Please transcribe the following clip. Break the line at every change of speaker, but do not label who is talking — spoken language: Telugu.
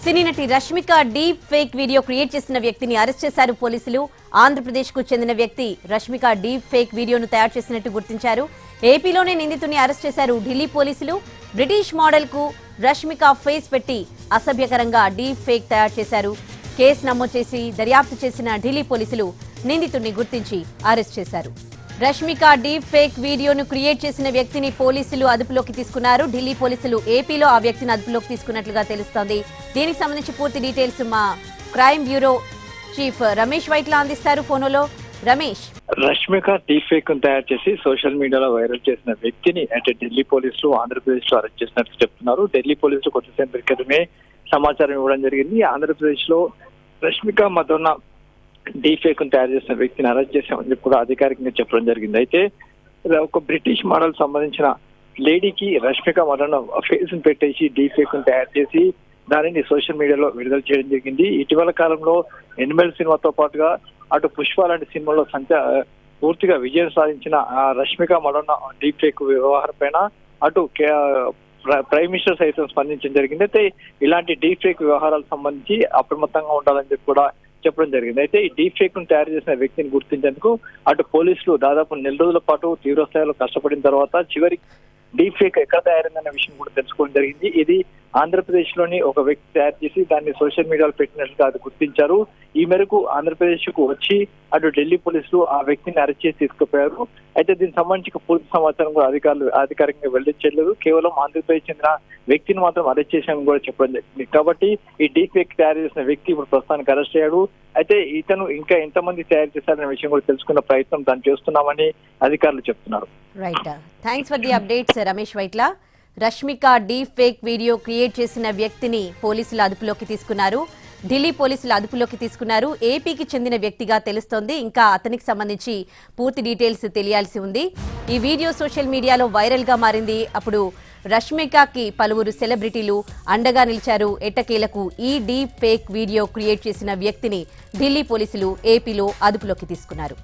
సినీ నటి Rashmika deep fake video create చేసిన వ్యక్తిని అరెస్ట్ చేశారు పోలీసులు. ఆంధ్రప్రదేశ్ కు చెందిన వ్యక్తి రష్మిక డీప్ ఫేక్ వీడియోను తయారు చేసినట్టు గుర్తించారు. ఏపీలోనే నిందితుడిని అరెస్ట్ చేశారు ఢిల్లీ పోలీసులు. బ్రిటిష్ మోడల్ కు రష్మిక ఫేస్ పెట్టి అసభ్యకరంగా డీప్ ఫేక్ తయారు చేశారు. కేసు నమోదు చేసి దర్యాప్తు చేసిన ఢిల్లీ పోలీసులు నిందితుడిని గుర్తించి అరెస్ట్ చేశారు. రష్మిక డీప్ ఫేక్ వీడియోను క్రియేట్ చేసిన వ్యక్తిని పోలీసులు అదుపులోకి తీసుకున్నారు. ఢిల్లీ పోలీసులు ఏపీలో ఆ వ్యక్తిని అదుపులోకి తీసుకున్నట్లుగా తెలుస్తోంది. దీనికి సంబంధించి పూర్తి డీటెయిల్స్ మా crime bureau chief Ramesh Vaitla అందిస్తారు ఫోన్లో. రమేష్,
రష్మిక డీప్ ఫేక్ తయారు చేసి సోషల్ మీడియాలో వైరల్ చేసిన వ్యక్తిని అంటే ఢిల్లీ పోలీసులు ఆంధ్రప్రదేశ్ లో అరెస్ట్ చేసినట్టు చెప్తున్నారు. ఢిల్లీ పోలీసులు కొద్దిసేపు క్రితమే సమాచారం ఇవ్వడం జరిగింది. ఆంధ్రప్రదేశ్ లో రష్మిక మదోన్న డీప్ ఫేక్ తయారు చేసిన వ్యక్తిని అరెస్ట్ చేశామని చెప్పి కూడా అధికారికంగా చెప్పడం జరిగింది. అయితే ఒక బ్రిటిష్ మోడల్ సంబంధించిన లేడీకి రష్మిక మదోన్న ఫేస్ పెట్టేసి డీప్ ఫేక్ తయారు చేసి దానిని సోషల్ మీడియాలో విడుదల చేయడం జరిగింది. ఇటీవల కాలంలో ఎనిమల్ సినిమాతో పాటుగా అటు పుష్ప లాంటి సినిమాలో పూర్తిగా విజయం సాధించిన రష్మిక మదోన్న డీప్ ఫేక్ వ్యవహారం పైన అటు ప్రైమ్ మినిస్టర్ సైతం స్పందించడం జరిగింది. అయితే ఇలాంటి డీప్ ఫేక్ వ్యవహారాలకు సంబంధించి అప్రమత్తంగా ఉండాలని చెప్పి కూడా చెప్పడం జరిగింది. అయితే ఈ డీప్ ఫేక్ ను తయారు చేసిన వ్యక్తిని గుర్తించేందుకు అటు పోలీసులు దాదాపు నెల రోజుల పాటు తీవ్ర స్థాయిలో కష్టపడిన తర్వాత చివరికి డీప్ ఫేక్ ఎక్కడ తయారైందన్న విషయం కూడా తెలుసుకోవడం జరిగింది. ఇది ఆంధ్రప్రదేశ్ లోని ఒక వ్యక్తి తయారు చేసి దాన్ని సోషల్ మీడియాలో పెట్టినట్లుగా అది గుర్తించారు. ఈ మేరకు ఆంధ్రప్రదేశ్ కు వచ్చి అటు ఢిల్లీ పోలీసులు ఆ వ్యక్తిని అరెస్ట్ చేసి తీసుకుపోయారు. అయితే దీనికి సంబంధించి పూర్తి సమాచారం కూడా అధికారులు అధికారికంగా వెల్లడించలేదు. కేవలం ఆంధ్రప్రదేశ్ చెందిన వ్యక్తిని మాత్రం అరెస్ట్ చేశామని కూడా చెప్పడం జరిగింది. కాబట్టి ఈ డీప్ ఫేక్ తయారు చేసిన వ్యక్తి ఇప్పుడు ప్రస్తుతానికి అరెస్ట్ అయ్యాడు. అయితే ఇతను ఇంకా ఎంతమంది తయారు చేశారనే విషయం కూడా తెలుసుకున్న ప్రయత్నం దాన్ని చేస్తున్నామని అధికారులు చెప్తున్నారు.
Right, thanks for the updates Ramesh Vaitla. Rashmika deep fake video create చేసిన వ్యక్తిని పోలీసులు అదుపులోకి తీసుకున్నారు. ఢిల్లీ పోలీసులు అదుపులోకి తీసుకున్నారు. ఏపీకి చెందిన వ్యక్తిగా తెలుస్తోంది. ఇంకా అతనికి సంబంధించి పూర్తి డీటెయిల్స్ తెలియాల్సి ఉంది. ఈ వీడియో సోషల్ మీడియాలో వైరల్ గా మారింది. అప్పుడు రష్మికకి పలువురు సెలబ్రిటీలు అండగా నిలిచారు. ఎట్టకేలకు ఈ డీప్ ఫేక్ వీడియో క్రియేట్ చేసిన వ్యక్తిని ఢిల్లీ పోలీసులు ఏపీలో అదుపులోకి తీసుకున్నారు.